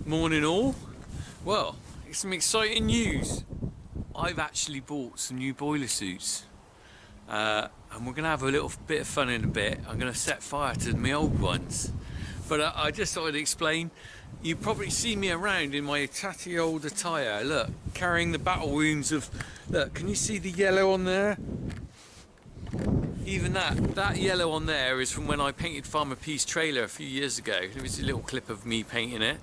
Morning all. Well, it's some exciting news. I've actually bought some new boiler suits. And we're going to have a little bit of fun in a bit. I'm going to set fire to my old ones. But I just thought I'd explain. You probably see me around in my tatty old attire. Look, carrying the battle wounds of... Look, can you see the yellow on there? Even that yellow on there is from when I painted Farmer P's trailer a few years ago. There was a little clip of me painting it.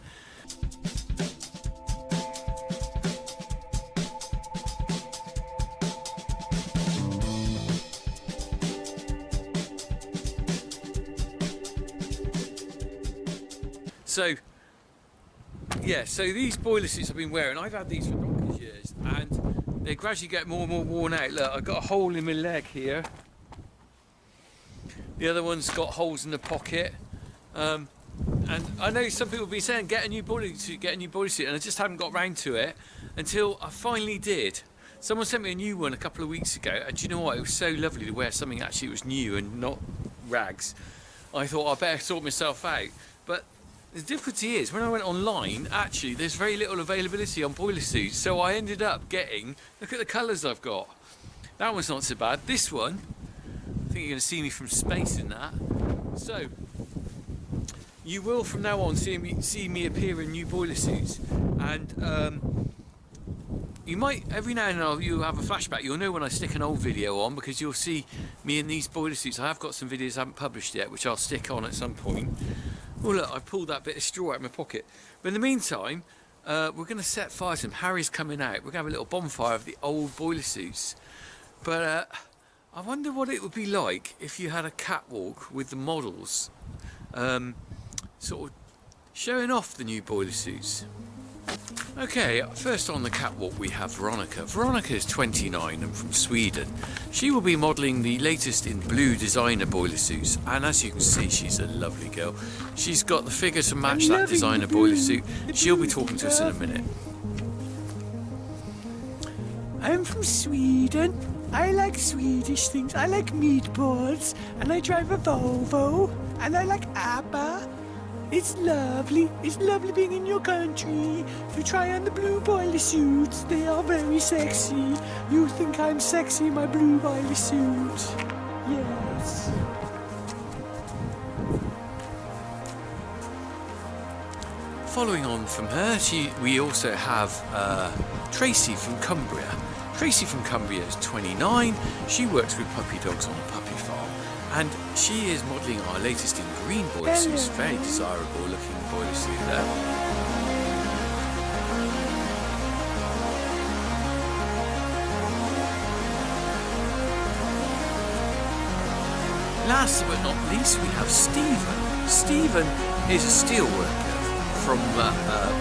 So, yeah, so these boiler suits I've been wearing, I've had these for donkey's years, and they gradually get more and more worn out. Look, I've got a hole in my leg here. The other one's got holes in the pocket. And I know some people have been saying, get a new boiler suit, and I just haven't got round to it until I finally did. Someone sent me a new one a couple of weeks ago, and do you know what? It was so lovely to wear something actually was new and not rags. I thought I better sort myself out. But the difficulty is, when I went online, actually, there's very little availability on boiler suits. So I ended up getting, look at the colours I've got. That one's not so bad. This one, I think you're going to see me from space in that. So, you will from now on see me appear in new boiler suits. And you might, every now and then you'll have a flashback. You'll know when I stick an old video on, because you'll see me in these boiler suits. I have got some videos I haven't published yet, which I'll stick on at some point. Oh look, I pulled that bit of straw out of my pocket. But in the meantime, we're going to set fire to them. Harry's coming out. We're going to have a little bonfire of the old boiler suits. But I wonder what it would be like if you had a catwalk with the models sort of showing off the new boiler suits. Okay, first on the catwalk we have Veronica. Veronica is 29 and from Sweden. She will be modelling the latest in blue designer boiler suits, and as you can see, she's a lovely girl. She's got the figure to match that designer boiler suit. She'll be talking to us in a minute. I'm from Sweden. I like Swedish things. I like meatballs, and I drive a Volvo, and I like ABBA. It's lovely being in your country. If you try on the blue boiler suits, they are very sexy. You think I'm sexy in my blue boiler suit? Yes. Following on from her, we also have Tracy from Cumbria. Tracy from Cumbria is 29. She works with puppy dogs on a puppy farm. And she is modelling our latest in green boiler suits. Very desirable looking boiler suit there. Last but not least, we have Stephen. Stephen is a steel worker from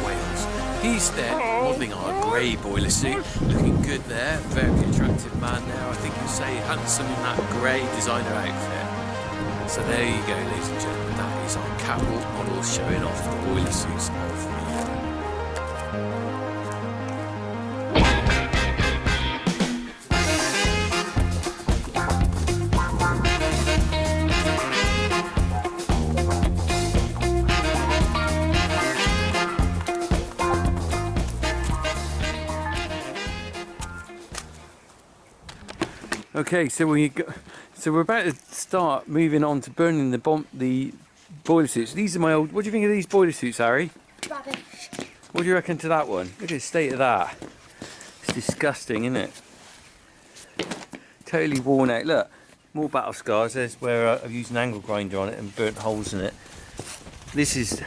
Wales. He's there modelling our grey boiler suit. Looking good there. Very attractive man there. I think you'd say handsome in that grey designer outfit. So there you go, ladies and gentlemen, that is our catwalk model showing off the boiler suits of the Okay, so we're about to start moving on to burning the boiler suits. These are my old. What do you think of these boiler suits, Harry? Rubbish. What do you reckon to that one? Look at the state of that. It's disgusting, isn't it? Totally worn out. Look, more battle scars. There's where I've used an angle grinder on it and burnt holes in it. This is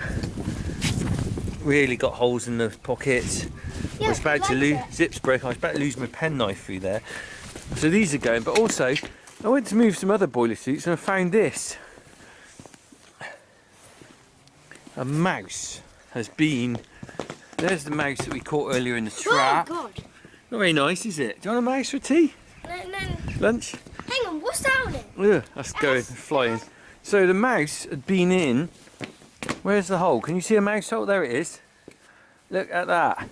really got holes in the pockets. Yeah, I was about to lose. Zips broke. I was about to lose my penknife through there. So these are going, but also I went to move some other boiler suits and I found this. A mouse has been, there's the mouse that we caught earlier in the trap. Oh God. Not very nice, is it? Do you want a mouse for tea? No. Lunch? Hang on, what's down it? Ugh, that's going, flying. So the mouse had been in, where's the hole? Can you see a mouse hole? There it is. Look at that.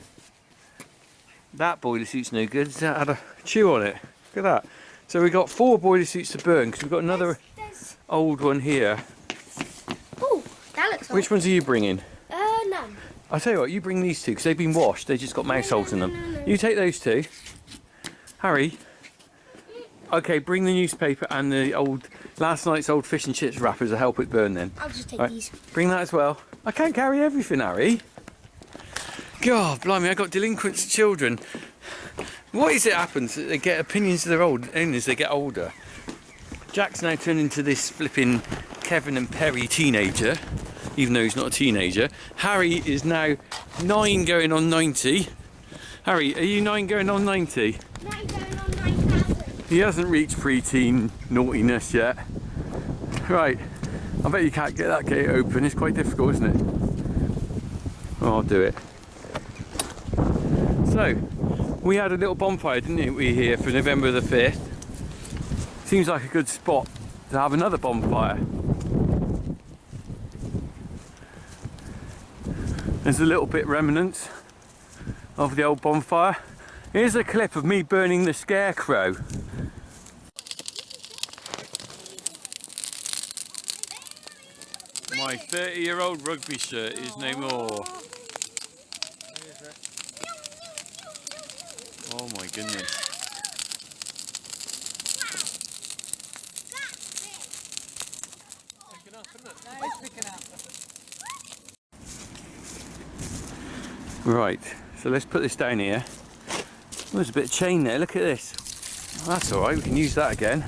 That boiler suit's no good. It had a chew on it. Look at that. So we've got 4 boiler suits to burn because we've got another old one here. Oh, that looks old. Which ones are you bringing? None. I'll tell you what, you bring these two, because they've been washed, they've just got mouse holes in them. You take those two. Harry. Okay, bring the newspaper and the last night's old fish and chips wrappers to help it burn then. I'll just take these. Bring that as well. I can't carry everything, Harry. God, blimey, I got delinquent children. What is it happens? They get opinions of their own as they get older. Jack's now turned into this flipping Kevin and Perry teenager, even though he's not a teenager. Harry is now 9 going on 90. Harry, are you 9 going on 90? 9 going on 9,000. He hasn't reached preteen naughtiness yet. Right, I bet you can't get that gate open. It's quite difficult, isn't it? Oh, I'll do it. So, we had a little bonfire, didn't we, here for November the 5th. Seems like a good spot to have another bonfire. There's a little bit remnants of the old bonfire. Here's a clip of me burning the scarecrow. My 30-year-old rugby shirt is no more. Oh my goodness. Right, so let's put this down here. Oh, there's a bit of chain there, look at this. Oh, that's alright, we can use that again.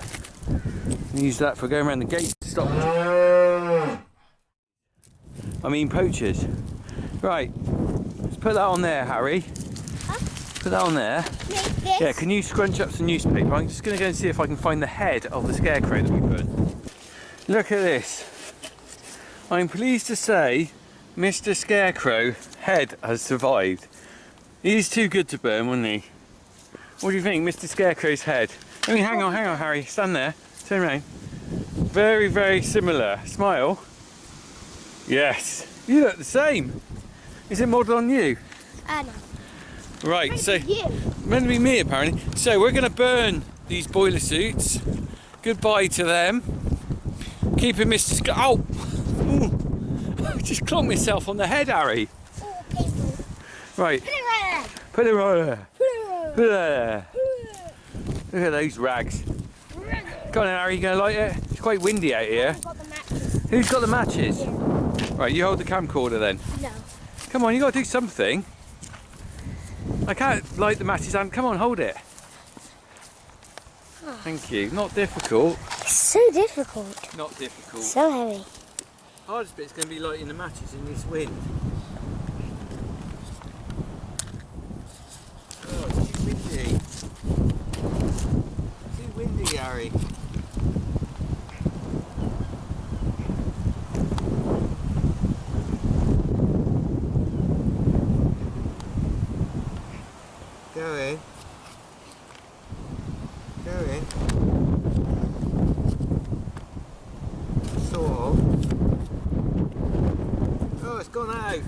We can use that for going around the gate to stop. I mean poachers. Right, let's put that on there, Harry. Huh? Put that on there. This? Yeah, can you scrunch up some newspaper? I'm just going to go and see if I can find the head of the scarecrow that we burned. Look at this. I'm pleased to say Mr. Scarecrow head has survived. He's too good to burn, wasn't he? What do you think, Mr. Scarecrow's head? I mean, hang on, Harry. Stand there. Turn around. Very, very similar. Smile. Yes. You look the same. Is it modelled on you? No. Right, so You. meant to be me apparently. So we're going to burn these boiler suits. Goodbye to them. Keeping Mr. Oh! Ooh. I just clonked myself on the head, Harry. Oh, careful. Right. Put it right there. Put it right there. Put it right Put it there. Look at those rags. there. Go on, Harry, you going to light it? It's quite windy out here. Got the matches. Who's got the matches? Right, you hold the camcorder then. No. Come on, you got to do something. I can't light the matches and come on, hold it. Thank you. Not difficult. It's so difficult. Not difficult. So heavy. Hardest bit's going to be lighting the matches in this wind. Oh, it's too windy. Too windy, Harry. Go in. Go in. Sort of. Oh, it's gone out.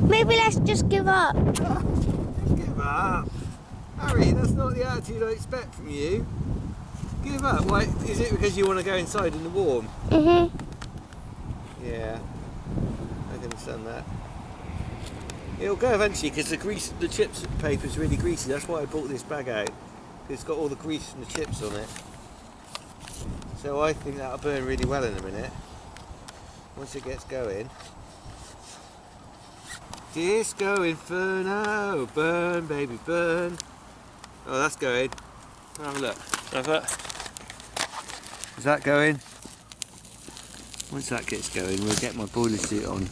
Maybe let's just give up. Let's give up. Harry, that's not the attitude I expect from you. Give up. Why? Is it because you want to go inside in the warm? Mhm. Yeah. I can understand that. It'll go eventually because the chips paper's really greasy. That's why I bought this bag out. It's got all the grease and the chips on it. So I think that'll burn really well in a minute. Once it gets going. Disco Inferno, burn baby burn. Oh, that's going. Have a look. Have a look. Is that going? Once that gets going, we'll get my boiler suit on.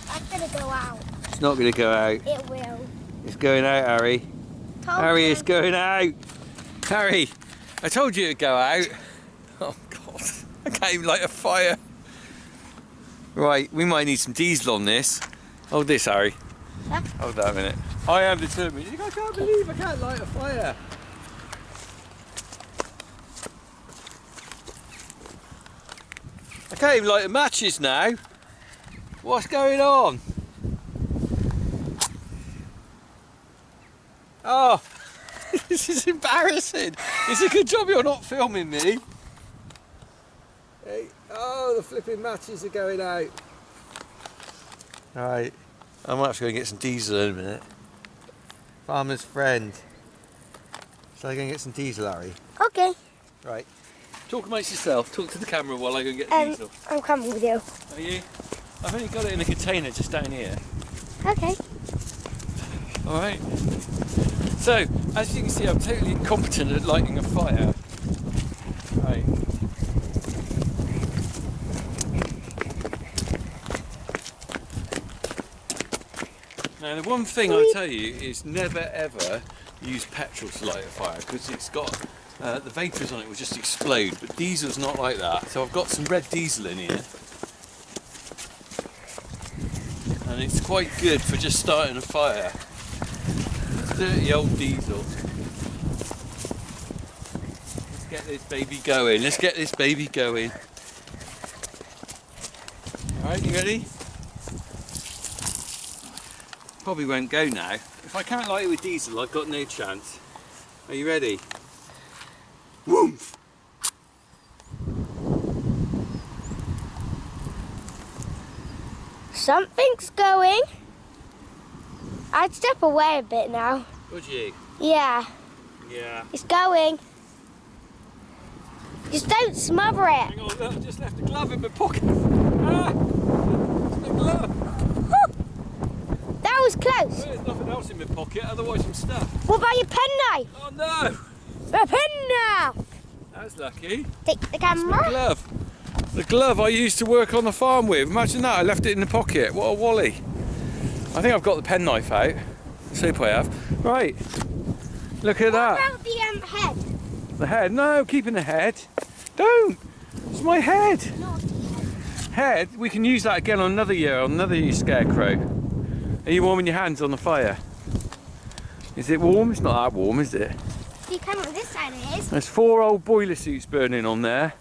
That's gonna go out. It's not going to go out. It will. It's going out, Harry. Harry, it's going out. Harry, I told you it'd go out. Oh God, I can't even light a fire. Right, we might need some diesel on this. Hold this, Harry. Huh? Hold that a minute. I am determined. I can't believe I can't light a fire. I can't even light the matches now. What's going on? Oh, this is embarrassing. It's a good job you're not filming me. Hey, oh, the flipping matches are going out. Right, I might have to go and get some diesel in a minute. Farmer's friend. Shall I go and get some diesel, Harry? Okay. Right. Talk amongst yourself. Talk to the camera while I go and get the diesel. I'm coming with you. Are you? I've only got it in a container just down here. Okay. Alright. So, as you can see, I'm totally incompetent at lighting a fire. Right. Now, the one thing I'll tell you is never ever use petrol to light a fire because it's got the vapours on it will just explode, but diesel's not like that. So I've got some red diesel in here. And it's quite good for just starting a fire. Dirty old diesel. Let's get this baby going. Let's get this baby going. Alright, you ready? Probably won't go now. If I can't light it with diesel, I've got no chance. Are you ready? Woof! Something's going. I'd step away a bit now. Would you? Yeah, Yeah. it's going. Just don't smother it. Hang on, look, I just left a glove in my pocket. Ah! It's my glove. That was close. There's nothing else in my pocket, otherwise I'm stuffed. What about your penknife? Oh no! The penknife. That's lucky. Take the My camera. glove. The glove I used to work on the farm with. Imagine that, I left it in the pocket. What a wally. I think I've got the penknife out. Let's hope I have. Right. Look at that. What about the head? The head. No, keeping the head. Don't. It's my head. Not the head. Head, we can use that again on another year, on another year scarecrow. Are you warming your hands on the fire? Is it warm? It's not that warm, is it? If you come on this side, it is. There's 4 old boiler suits burning on there.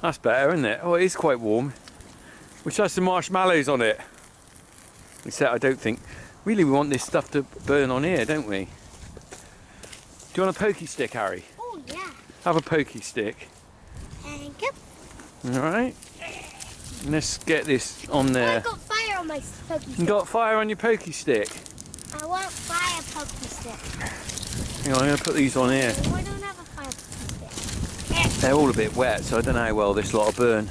That's better, isn't it? Oh, it is quite warm. Which has some marshmallows on it. Except I don't think... Really, we want this stuff to burn on here, don't we? Do you want a pokey stick, Harry? Oh, yeah. Have a pokey stick. Thank you. Alright. Let's get this on there. I've got fire on my pokey You stick. got fire on your pokey stick? I want fire pokey stick. Hang on, I'm going to put these on here. I don't have a fire pokey stick. They're all a bit wet, so I don't know how well this lot will burn.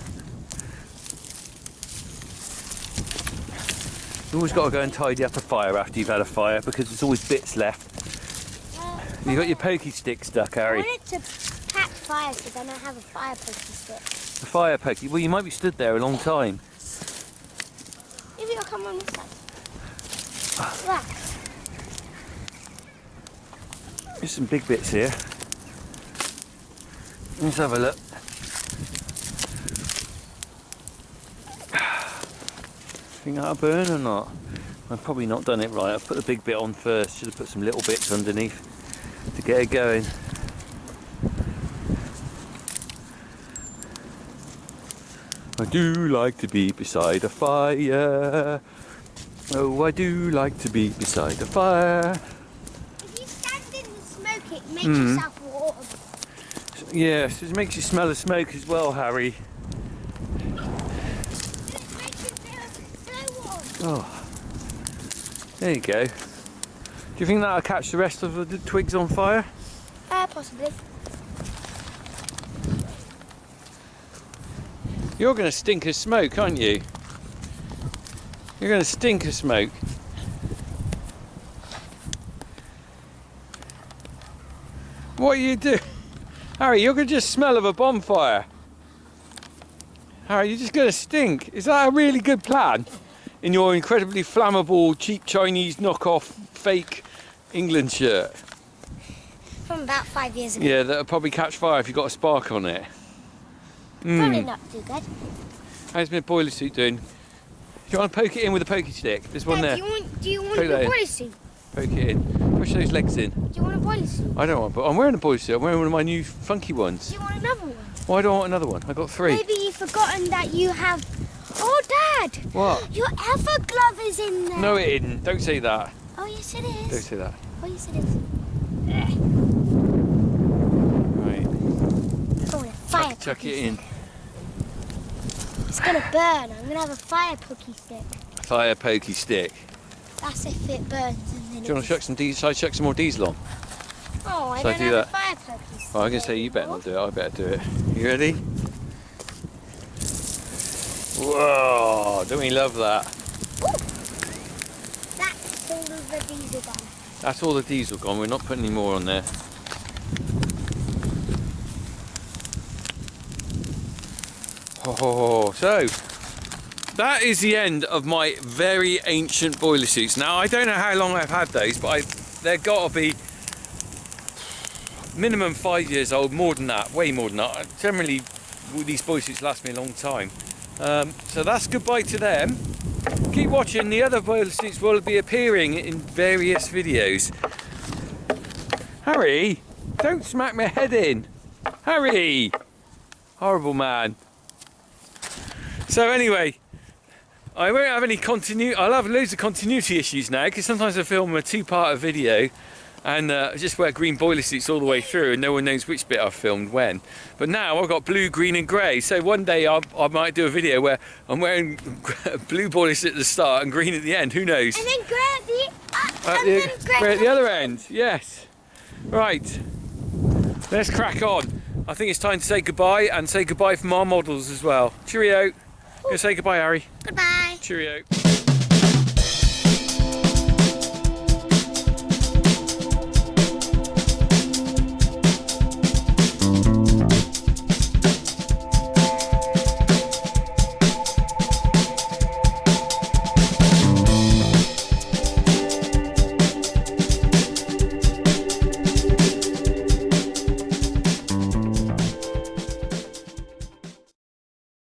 You've always got to go and tidy up a fire after you've had a fire because there's always bits left. You got your pokey stick stuck, I Harry. wanted to pack fire so then I have a fire pokey stick. The fire pokey. Well, you might be stood there a long time. Maybe I'll come on this side. Look. There's some big bits here. Let's have a look. Think that'll burn or not? I've probably not done it right. I've put the big bit on first. Should have put some little bits underneath to get it going. I do like to be beside a fire. Oh, I do like to be beside a fire. If you stand in the smoke, it makes yourself warm. Yes, it makes you smell the smoke as well, Harry. It makes you feel so warm. Oh, there you go. Do you think that'll catch the rest of the twigs on fire? Possibly. You're going to stink of smoke, aren't you? You're going to stink of smoke. What are you doing? Harry, you're going to just smell of a bonfire. Harry, you're just going to stink. Is that a really good plan? In your incredibly flammable, cheap Chinese knockoff, fake England shirt. From about 5 years ago. Yeah, that'll probably catch fire if you've got a spark on it. Probably not too good. How's my boiler suit doing? Do you want to poke it in with a pokey stick? There's one there. Do you want Poke that a in. boiler suit? Poke it in. Push those legs in. Do you want a boiler suit? I don't want, but I'm wearing a boiler suit. I'm wearing one of my new funky ones. Do you want another one? Why do I want another one? I got 3. Maybe you've forgotten that you have... Oh, Dad! What? Your Ever glove is in there. No, it isn't. Don't say that. Oh, yes, it Don't is. say that. Oh, yes, it is. Right. Oh, yeah. Fire Chuck it in. It's gonna burn. I'm gonna have a fire pokey stick. Fire pokey stick. That's if it burns and then Do you want to chuck some diesel? Shall I chuck some more diesel on? Oh, I Shall I don't do have that? a fire pokey stick. Oh, I'm going to say you better not do it. I better do it. You ready? Whoa! Don't we love that? That's all of the diesel gone. That's all the diesel gone. We're not putting any more on there. Oh, so that is the end of my very ancient boiler suits. Now I don't know how long I've had those, but they've got to be minimum 5 years old, more than that, way more than that. Generally, these boiler suits last me a long time. So that's goodbye to them. Keep watching. The other boiler suits will be appearing in various videos. Harry, don't smack my head in. Harry, horrible man. So anyway, I won't have any continuity. I'll have loads of continuity issues now because sometimes I film a two-part video and I just wear green boiler suits all the way through and no one knows which bit I've filmed when. But now I've got blue, green and grey. So one day I might do a video where I'm wearing blue boiler suit at the start and green at the end. Who knows? And then grey At the other end, yes. Right, let's crack on. I think it's time to say goodbye and say goodbye from our models as well. Cheerio. Gonna say goodbye, Harry. Goodbye. Cheerio.